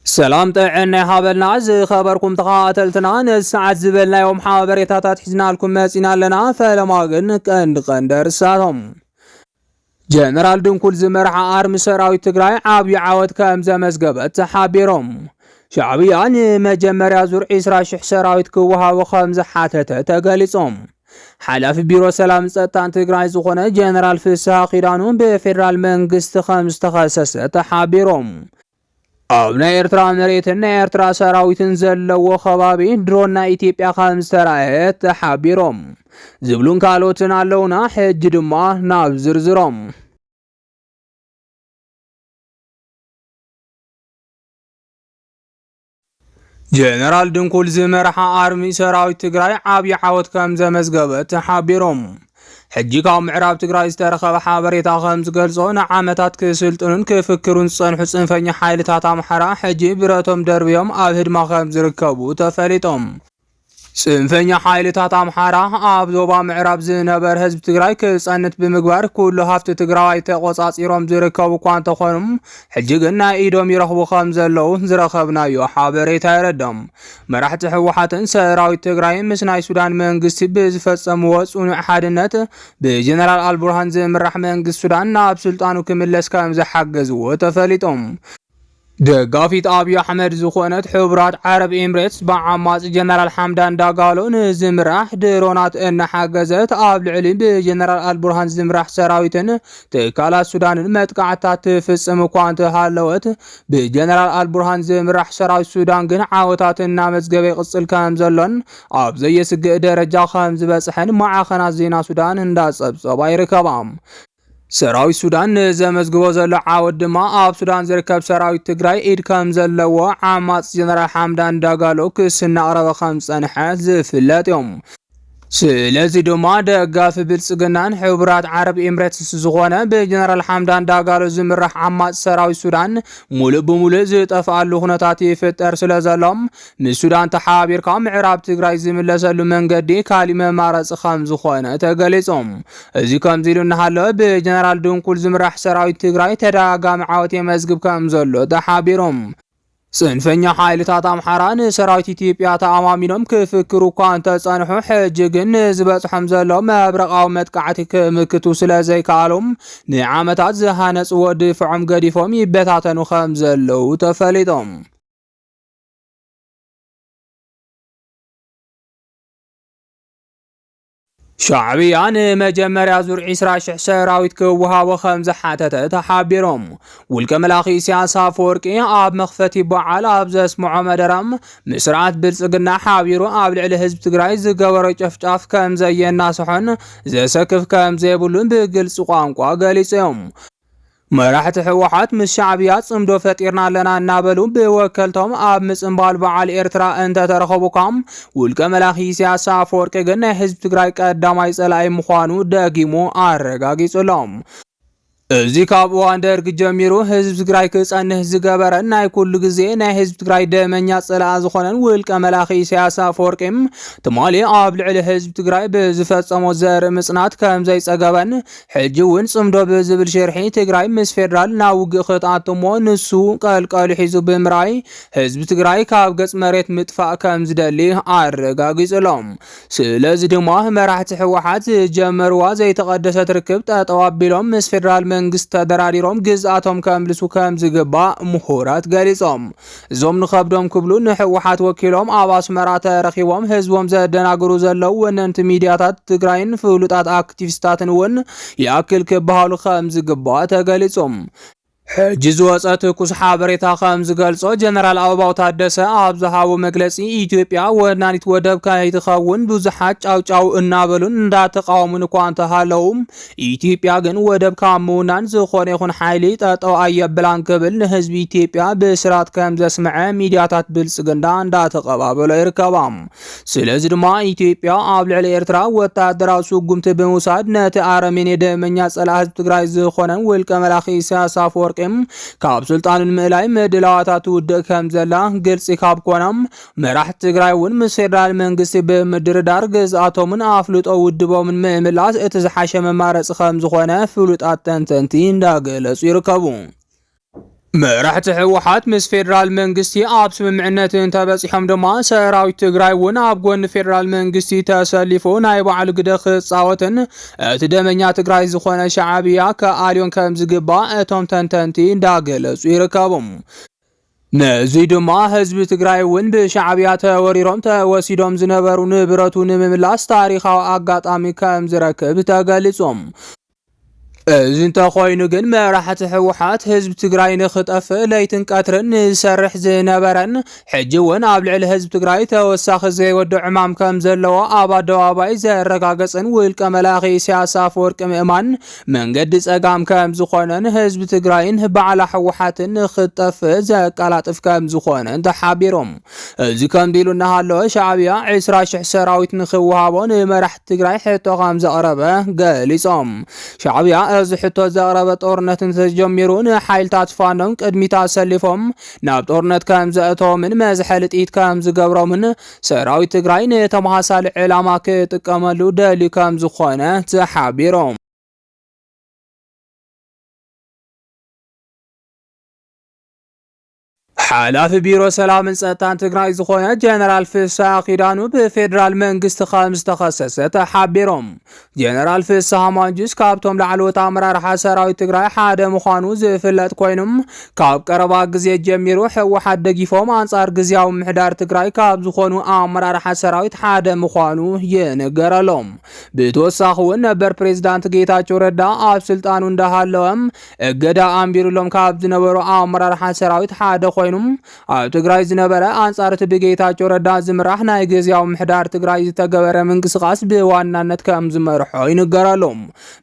سلام طعنا حابلنا خبركم تقاتلتنا الساعة زبلنا يوم حابريتات حزنا لكم ماسينا لنا فلما قندر ساتهم جنرال دنكل زمرح آرم سراوي تقراي عابي عاود كامزة مزقبت تحابيرهم شعبيان مجمر يزور عسرا شح سراوي تكوها وخامزة حاتته تقاليصهم حلاف بيرو سلام ستان تقراي زخونة جنرال فسها قيرانون بفدرال منقست خامز تخصص تحابيرهم أبنا إيرترا مريتنا إيرترا سراويتن زلو خبابي درونا إثيوبيا خامس ترايت تحابيرهم زبلون كالوتن علونا حج دما ناب زرزرهم جنرال دنكول زمرحا آرمي سراويت تقراي عابي حاوت كامزة مزقبت تحابيرهم حجي كاو معراب تقراي استرخب حابريتا خمس قلصون عامتات كسلطنون كفكرون صنحو صنفني حايلتات امحرا حجي براتهم دربيهم آبهد ما خمس ركبو تفليتهم صنفني حايلتات امحرا آبزوبا معراب زنبر هزب تقراي كصنت بمقبار كله هافت تقراي تقوصاصيروم زركبو كوان تخونم حجي قلنا ايدوم يرخبو خمس اللو زرخبنا يو حابريتا يردم مراحت حوحاتن سراوي تقراي مسناي سودان منقست بزفصم وصون حادنت بجنرال البرهان زمرح منقست سودان ناب سلطانو كملس كامز حقزو تفليتهم دقافيت أبي أحمد زخونت حبرات عرب إمريتس بعماس جنرال حمدان داغالو نزمرح درونات إن حجزت قبل علم بجنرال البرهان زمرح سراويتن تكالا السودان المتقعتات تفصم كوانت هالوت بجنرال البرهان زمرح سراوي السودان جن عاوتات النامز جبي قصل كامزلون أبزي سج درجة خامز بسحن مع خنازينا سودان هنداس أبصباي ركبام سراوي السودان زمزقبو زلو عاود دما آب سودان زركب سراوي تقراي إيد كام زلو عامات جنرال حمدان داغالو كسنا قرب 5 نحات زفلات يوم سلازي دوما دقاف بلسقنان حبرات عرب إمريتس زغونا بجنرال حمدان داغالو زمرح عمات سراوي السودان مولو بمولو زيطفع اللغنطاتي فتر سلازالهم من سودان تحابير كام عراب تقراي زملسلو منقدي كاليمة مارس خام زغونا تقاليصهم ازي كام زيلو نحالو بجنرال دونكول زمرح سراوي تقراي تداقا معاوتي مزقب كام زلو تحابيرهم صنفني حايلتات امحران سراويت ኢትዮጵያ ተአማሚኖም ክፍክሩ ኳን ተጸንሑ ሕጂ ግን ዝበጽሖም ዘሎ መብረቃዊ መጥቃዕቲ ክምክቱ ስለዘይከኣሎም ንዓመታት ዝሃነጽዎ ድፍዖም ገዲፎም ይበታተኑ ከም ዘለው ተፈሊጦም شعبيان مجمريا زور عسرا شح سراويت كوها وخمز حاتته تحابيرهم والكملاخي سياسة فوركي آب مخفتي بعال آب اسمعو مدرم مسرعات بلسقنا حابيرو آب لعلي حزب تقراي زقورو جفجاف كم زي الناس حن زي سكف كم زي بلون بقلس قانقوا قاليسيهم مراحت حوحات من الشعبيات صمدو فتيرنا لنا نابلو بوكلتهم آب مسنبال بعال إرترا انت ترخبوكم والكملاخي سياسة فورك قلنا حزب تقراي قدامي سلاي مخوانو داقيمو آرقاقي سلام ازي كاب واندرق جميرو حزب تقراي كسانه زقابرن ناي كل غزي ناي حزب تقراي دمنيا صلا زخونن والكملاخي سياسة فوركم تمالي آب لعلي حزب تقراي بزفصمو زر مصنات كم زي صقابن حجون صمدو بزبل شرحي تقراي مس فدرال ناوق خطاتمو نسو قلقال حزب بمراي حزب تقراي كاب قص مريت مطفاء كم زدلي آرقاقي سلام سلازي دما مراحت حوحات جمروا زي تقدست ركبت طوابيلهم مس فدرال መንግስት ተደራሪሮም ግዝአቶም ከምልሱ ከም ዝግባ ምሁራት ገሊጾም ዞም ንኸብዶም ክብሉ ንሕወሓት ወኪሎም ኣብ ኣስመራ ተረኺቦም ህዝቦም ዘደናግሩ ዘለው ወነንቲ ሚድያታት ትግራይን ፍሉጣት አክቲቪስታትን ውን ያክል ክበሃሉ ከም ዝግባ ተገሊጾም حجز وصات كوس حابريتا خمز قلصو جنرال أباو تادسة أبزهاو مجلسي إثيوبيا ونانيت ودب كايت خاون بوزحاج أو النابلون دا تقاومون كوانتها لهم إثيوبيا جن ودب كامونان زخون يخون حالي تاتو أي بلان قبل نهزب إثيوبيا بسرات كمز اسمعه ميدياتات بلسقندان دا تقابل إركابام سلازد ما إثيوبيا أبلع الإرترا وتادراسو قمت بموساد نات آرمين دمنياس الأهز تقراي زخونان والكملاخي سياسة فورك كاب سلطان الملاي مدلواتات ودق كم زلا قلسي كاب كونام مراح تقراي ون مسيرال منقسي بمدر دار قزاتو من افلوت او ودبو من مملاس اتزحاشا ممارس خمز خونا فلوت اتنتنتين دا قلس يركبون መራሕቲ ሕወሓት ምስ ፌደራል መንግስቲ ኣብ ስምምዕነትን ተበፂሖም ድማ ሰራዊት ትግራይ እውን ኣብ ጎኒ ፌደራል መንግስቲ ተሰሊፉ ናይ ባዕሉ ግደ ክፃወትን እቲ ደመኛ ትግራይ ዝኾነ ሻዕብያ ከኣልዮን ከም ዝግባእ እቶም ተንተንቲ እንዳገለጹ ይርከቡ። ነዚ ድማ ህዝቢ ትግራይ እውን ብሻዕብያ ተወሪሮም ተወሲዶም ዝነበሩ ንብረቱ ንምምላስ ታሪኻዊ ኣጋጣሚ ከም ዝረክብ ተገሊጾም። እዚ እንተኾይኑ ግን መራሕቲ ሕወሓት ህዝቢ ትግራይ ንኽጠፍእ ለይትን ቀትርን ዝሰርሕ ዝነበረን ሕጂ እውን ኣብ ልዕሊ ህዝቢ ትግራይ ተወሳኺ ዘይወድቕ ዕማም ከም ዘለዎ ኣብ ኣደባባይ ዘረጋገፅን ውልቀ መላኺ ኢሳያስ ኣፈወርቂ ምእማን መንገዲ ፀጋም ከም ዝኾነን ህዝቢ ትግራይን በዓላ ሕወሓትን ንኽጠፍእ ዘቀላጥፍ ከም ዝኾነን ተሓቢሮም። እዚ ከምዚ ኢሉ እናሃለወ ሻዕብያ 20,000 ሰራዊት ንኽወሃቦ ንመራሕቲ ትግራይ ሕቶ ከም ዘቕረበ ገሊፆም። ሻዕብያ እዚ ሕቶ ዘቕረበ ጦርነትን ተጀሚሩ ንሓይልታት ፋኖም ቅድሚት ኣሰሊፎም ናብ ጦርነት ከም ዘእተዎምን መዝሐሊ ጥይት ከም ዝገብሮምን ሰራዊት ትግራይ ንተመሳሳሊ ዕላማ ክጥቀመሉ ደልዩ ከም ዝኾነ ተሓቢሮም። ሓላፊ ቢሮ ሰላምን ጸጥታን ትግራይ ዝኾነ ጀነራል ፍስሓ ኪዳኑ ብፌደራል መንግስቲ ከም ዝተኸሰሰ ተሓቢሮም። ጀነራል ፍስሓ ማንጁስ ካብቶም ላዕለዎት ኣመራርሓ ሰራዊት ትግራይ ሓደ ምዃኑ ዝፍለጥ ኮይኖም ካብ ቀረባ ግዜ ጀሚሩ ሕወሓት ደጊፎም አንጻር ግዝያዊ ምሕዳር ትግራይ ካብ ዝኾኑ ኣመራርሓ ሰራዊት ሓደ ምዃኑ ይነገረሎም። ብተወሳኺ እውን ነበር ፕሬዝዳንት ጌታቸው ረዳ ኣብ ስልጣኑ እንዳሃለወም እገዳ ኣንቢሩሎም ካብ ዝነበሩ ኣመራርሓ ሰራዊት ሓደ ኮይኑ ኣብ ትግራይ ዝነበረ አንጻር እቲ ብጌታቸው ረዳ ዝምራሕ ናይ ግዝያዊ ምሕዳር ትግራይ ዝተገበረ ምንቅስቃስ ብዋናነት ከም ዝመርሖ ይነገረሎም።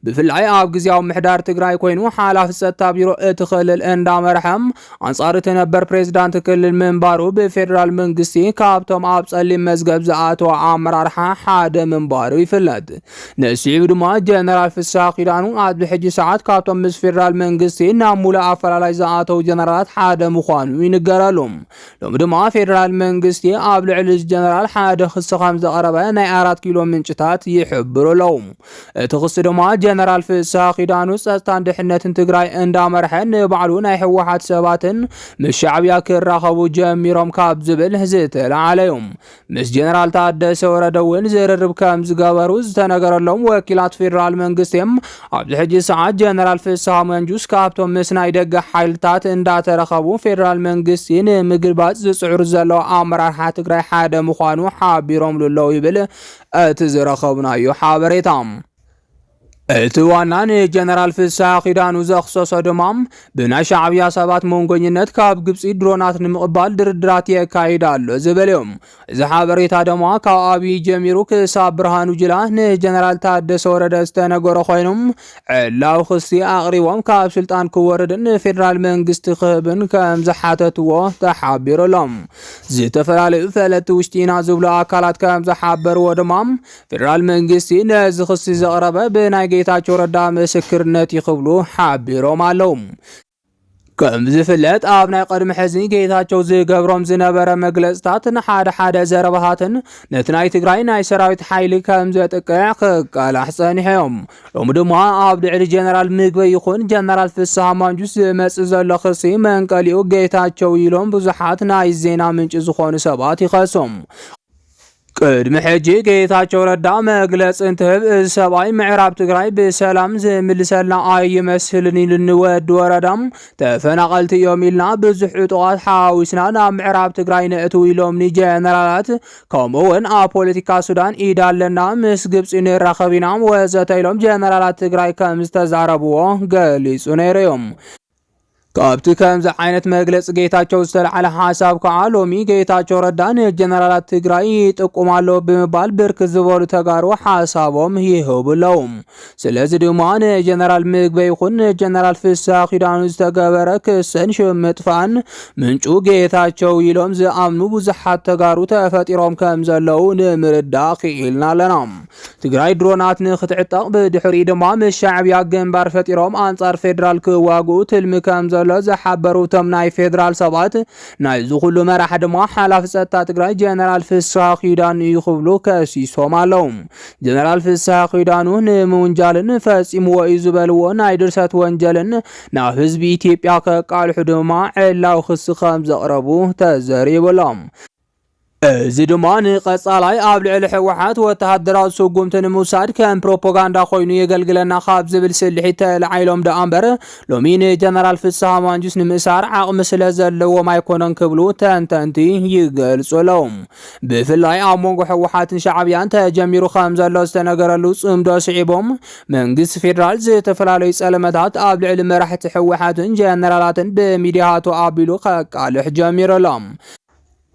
ብፍላይ ኣብ ግዝያዊ ምሕዳር ትግራይ ኮይኑ ሓላፊ ጸጥታ ቢሮ እቲ ክልል እንዳመርሐም አንጻር እቲ ነበር ፕሬዝዳንት ክልል ምንባሩ ብፌደራል መንግስቲ ካብቶም ኣብ ጸሊም መዝገብ ዝኣተወ ኣመራርሓ ሓደ ምንባሩ ይፍለጥ። ነሲዑ ድማ ጀነራል ፍስሓ ኪዳኑ ኣብ ሕጂ ሰዓት ካብቶም ምስ ፌደራል መንግስቲ ናብ ሙሉእ ኣፈላላይ ዝኣተው ጀነራላት ሓደ ምዃኑ ይነገረሎም። ሎም ድማ ፌደራል መንግስቲ ኣብ ልዕሊ ጀነራል ሓደ ክስ ከም ዘቕረበ ናይ 4 ኪሎ ምንጭታት ይሕብሩሎም። እቲ ክስ ድማ ጀነራል ፍስሓ ኪዳኑ ጸጥታን ድሕነትን ትግራይ እንዳመርሐ ንባዕሉ ናይ ሕወሓት ሰባትን ምስ ሻዕብያ ክራኸቡ ጀሚሮም ካብ ዝብል ዝተለዓለዮም። ምስ ጀነራል ታደሰ ወረደ እውን ዝርርብ ከም ዝገበሩ ዝተነገረሎም ወኪላት ፌደራል መንግስቲም ኣብዚ ሕጂ ሰዓት ጀነራል ፍስሓ መንጁስ ካብቶም ምስ ናይ ደገ ሓይልታት እንዳተረኸቡ ፌደራል መንግስቲ ንምግልባጽ ዝጽዕሩ ዘለዎ ኣመራርሓ ትግራይ ሓደ ምዃኑ ሓቢሮም ልለው ይብል እቲ ዝረኸብናዮ ሓበሬታ። እቲ ዋና ንጀነራል ፍስሓ ኪዳኑ ዘኽሰሶ ድማ ብናይ ሻዕብያ ሰባት መንጎኝነት ካብ ግብፂ ድሮናት ንምቕባል ድርድራት የካይድ ኣሎ ዝብል እዮም። እዚ ሓበሬታ ድማ ካብ ኣብይ ጀሚሩ ክሳብ ብርሃኑ ጁላ ንጀነራል ታደሰ ወረደ ዝተነገረ ኮይኖም ዕላው ክሲ ኣቕሪቦም ካብ ስልጣን ክወርድን ፌደራል መንግስቲ ክህብን ከም ዝሓተትዎ ተሓቢሮሎም። ዝተፈላለዩ ፈለጥቲ ውሽጢና ዝብሉ ኣካላት ከም ዝሓበርዎ ድማ ፌደራል መንግስቲ ነዚ ክሲ ዘቕረበ ብናይ ጌታቸው ረዳ ምስክርነት ይኽብሉ ሓቢሮም ኣለዉ። ከም ዝፍለጥ ኣብ ናይ ቀድሚ ሕዚ ጌታቸው ዝገብሮም ዝነበረ መግለጽታት ንሓደ ዘረባታትን ነቲ ናይ ትግራይ ናይ ሰራዊት ሓይሊ ከም ዘጥቅዕ ክቃላሕ ጸኒሖም። ሎሚ ድማ ኣብ ልዕሊ ጀነራል ምግበይ ይኹን ጀነራል ፍስሓ ማንጁስ ዝመጽእ ዘሎ ክሲ መንቀሊኡ ጌታቸው ኢሎም ብዙሓት ናይ ዜና ምንጭ ዝኾኑ ሰባት ይኸሶም። ቅድሚ ሕጂ ጌታቸው ረዳ መግለጽ እንትህብ እዚ ሰብኣይ ምዕራብ ትግራይ ብሰላም ዝምልሰልና ኣይመስልን ኢልንወዲ ወረዳም ተፈናቐልቲ እዮም ኢልና ብዙሕ ዕጡቓት ሓዊስና ናብ ምዕራብ ትግራይ ነእትው ኢሎም ጀነራላት ከምኡውን ኣብ ፖለቲካ ሱዳን ኢድ ኣለና ምስ ግብፂ ንራኸብ ኢና ወዘተ ኢሎም ጀነራላት ትግራይ ከም ዝተዛረብዎ ገሊጹ ነይሩ እዮም። ካብቲ ከምዚ ዓይነት መግለጽ ጌታቸው ዝተልዓለ ሓሳብ ከዓ ሎሚ ጌታቸው ረዳ ንጀነራላት ትግራይ ይጥቁም ኣሎ ብምባል ብርክት ዝበሉ ተጋሩ ሓሳቦም ይህቡለው። ስለዚ ድማ ንጀነራል ምግበይ ይኹን ንጀነራል ፍስሓ ኪዳኑ ዝተገበረ ክስን ሽምጥፋን ምንጩ ጌታቸው ኢሎም ዝኣምኑ ብዙሓት ተጋሩ ተፈጢሮም ከም ዘለው ንምርዳእ ክኢልና ኣለና። ትግራይ ድሮናት ንኽትዕጠቕ ብድሕሪ ድማ ምስ ሻዕብያ ግንባር ፈጢሮም አንጻር ፌደራል ክዋግኡ ትልሚ ከም ዘሎ ዝሓበሩ ቶም ናይ ፌደራል ሰባት ናይ ዝኹሉ መራሒ ድማ ሓላፊ ጸጥታ ትግራይ ጀነራል ፍስሐ ኪዳኑ ይኽብሉ ከሲሶም ኣለዉ። ጀነራል ፍስሐ ኪዳኑ ንምውንጃልን ፈጺምዎ እዩ ዝበልዎ ናይ ድርሰት ወንጀልን ናብ ህዝቢ ኢትዮጵያ ከቃልሑ ድማ ዕላው ክስ ከም ዘቕረቡ ተዘሪብሎም። እዚ ድማ ንቐጻላይ ኣብ ልዕሊ ሕወሓት ወተሃደራዊ ስጉምቲ ንምውሳድ ከም ፕሮፓጋንዳ ኮይኑ የገልግለና ካብ ዝብል ስልሒት ተላዒሎም ደኣ እምበር ሎሚ ንጀነራል ፍስሐ ማንጁስ ንምእሳር ዓቕሚ ስለ ዘለዎም ኣይኮነን ክብሉ ተንተንቲ ይገልጹሎም። ብፍላይ ኣብ መንጎ ሕወሓትን ሻዕብያን ተጀሚሩ ከም ዘሎ ዝተነገረሉ ጽምዶ ስዒቦም መንግስቲ ፌደራል ዝተፈላለዩ ጸለመታት ኣብ ልዕሊ መራሕቲ ሕወሓትን ጀነራላትን ብሚድያቱ ኣቢሉ ከቃልሕ ጀሚሮሎም።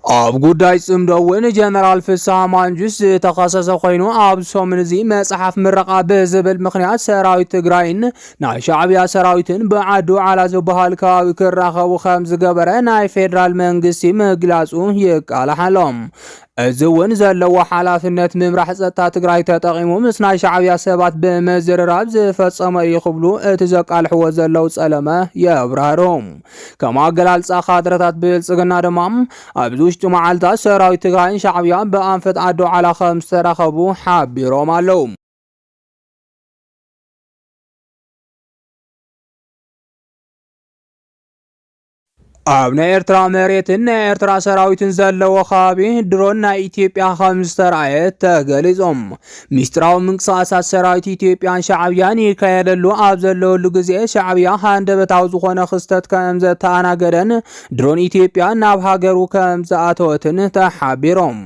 ኣብ ጉዳይ ጽምዶ እውን ጀነራል ፍስሐ ማንጁስ ዝተኸሰሰ ኮይኑ ኣብ ሰሙን እዚ መጽሓፍ ምረቓ ብዝብል ምኽንያት ሰራዊት ትግራይን ናይ ሻዕብያ ሰራዊትን ብዓዱ ዓላ ዝበሃል ከባቢ ክራኸቡ ከም ዝገበረ ናይ ፌደራል መንግስቲ ምግላጹ ይቃልሓሎም። እዚ እውን ዘለዎ ሓላፍነት ምምራሕ ጸጥታ ትግራይ ተጠቒሙ ምስ ናይ ሻዕብያ ሰባት ብመዝርራብ ዝፈጸመ እዩ ክብሉ እቲ ዘቃልሕዎ ዘለው ጸለመ የብራህሮም። ከም ኣገላልጻ ካድረታት ብልጽግና ድማ ኣብዚ ውሽጢ መዓልታት ሰራዊት ትግራይን ሻዕብያን ብኣንፈት ዓዲ ዓላ ከም ዝተራኸቡ ሓቢሮም ኣለዉ። ኣብ ናይ ኤርትራ መሬትን ናይ ኤርትራ ሰራዊትን ዘለዎ ከባቢ ድሮን ናይ ኢትዮጵያ ከም ዝተረኣየ ተገሊጾም። ሚስጥራዊ ምንቅስቓሳት ሰራዊት ኢትዮጵያን ሻዕብያን ይካየደሉ ኣብ ዘለወሉ ግዜ ሻዕብያ ሃንደበታዊ ዝኾነ ክስተት ከም ዘተኣናገደን ድሮን ኢትዮጵያ ናብ ሃገሩ ከም ዝኣተወትን ተሓቢሮም።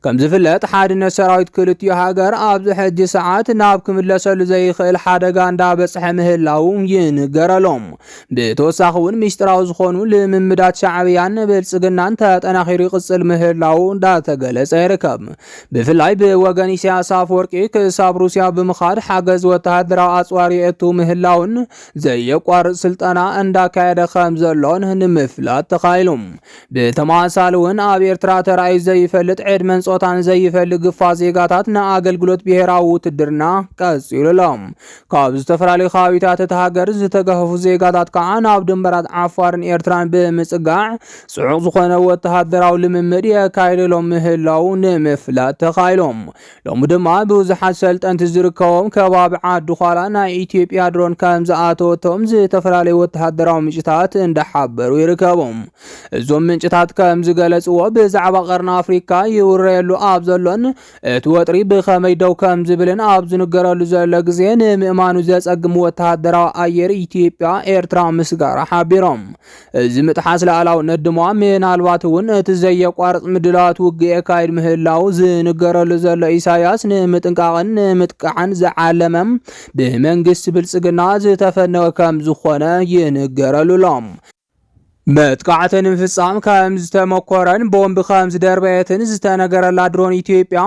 ከም ዝፍለጥ ሓድነት ሰራዊት ክልቲኡ ሃገር ኣብዚ ሕጂ ሰዓት ናብ ክምለሰሉ ዘይኽእል ሓደጋ እንዳበፅሐ ምህላው ይንገረሎም። ብተወሳኺ እውን ሚስጥራዊ ዝኾኑ ምዳት ሻዕብያን ብልጽግናን ተጠናኺሩ ይቕጽል ምህላው እንዳተገለጸ ይርከብ። ብፍላይ ብወገን ኢሳያስ አፈወርቂ ክሳብ ሩስያ ብምኻድ ሓገዝ ወተሃደራዊ ኣጽዋር የእቱ ምህላውን ዘየቋርጽ ስልጠና እንዳካየደ ከም ዘሎን ንምፍላጥ ተኻኢሎም። ብተመሳሳሊ እውን ኣብ ኤርትራ ተራእዩ ዘይፈልጥ ዕድመን ጾታን ዘይፈልግ ግፋ ዜጋታት ንኣገልግሎት ብሄራዊ ውትድርና ቀጺሉሎም። ካብ ዝተፈላለዩ ከባቢታት እቲ ሃገር ዝተገፈፉ ዜጋታት ከዓ ናብ ድንበራት ዓፋርን ኤርትራን ምጽጋዕ ጽዑቕ ዝኾነ ወተሃደራዊ ልምምድ የካይደሎም ምህላው ንምፍላጥ ተኻኢሎም። ሎሚ ድማ ብዙሓት ሰልጠንቲ ዝርከቦም ከባቢ ዓዲ ኋላ ናይ ኢትዮጵያ ድሮን ከም ዝኣተወቶም ዝተፈላለዩ ወተሃደራዊ ምንጭታት እንዳሓበሩ ይርከቦም። እዞም ምንጭታት ከም ዝገለጽዎ ብዛዕባ ቀርኒ ኣፍሪካ ይውረየሉ ኣብ ዘሎን እቲ ወጥሪ ብኸመይ ደው ከም ዝብልን ኣብ ዝንገረሉ ዘሎ ግዜ ንምእማኑ ዘጸግም ወተሃደራዊ ኣየር ኢትዮጵያ ኤርትራ ምስጋራ ሓቢሮም። እዚ ምጥሓስ ላዕላውነት ድማ ምናልባት እውን እቲ ዘየቋርጽ ምድላት ውግእ የካይድ ምህላው ዝንገረሉ ዘሎ ኢሳያስ ንምጥንቃቕን ንምጥቃዕን ዝዓለመም ብመንግስቲ ብልጽግና ዝተፈነወ ከም ዝኾነ ይንገረሉሎም። መጥቃዕቲ ንምፍጻም ከም ዝተመኮረን ቦምቢ ከም ዝደርበየትን ዝተነገረላ ድሮን ኢትዮጵያ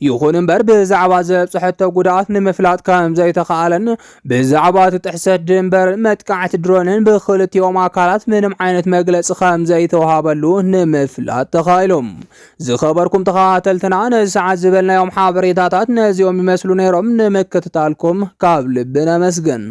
ይኹን እምበር ብዛዕባ ዘብጽሐቶ ጉድኣት ንምፍላጥ ከም ዘይተኻኣለን ብዛዕባ ጥሕሰት ድንበር መጥቃዕቲ ድሮንን ብክልቲኦም ኣካላት ምንም ዓይነት መግለጺ ከም ዘይተዋሃበሉ ንምፍላጥ ተኻኢሎም። ዝኸበርኩም ተኸታተልትና ነዚ ሰዓት ዝበልናዮም ሓበሬታታት ነዚኦም ይመስሉ ነይሮም። ንምክትታልኩም ካብ ልቢ ነመስግን።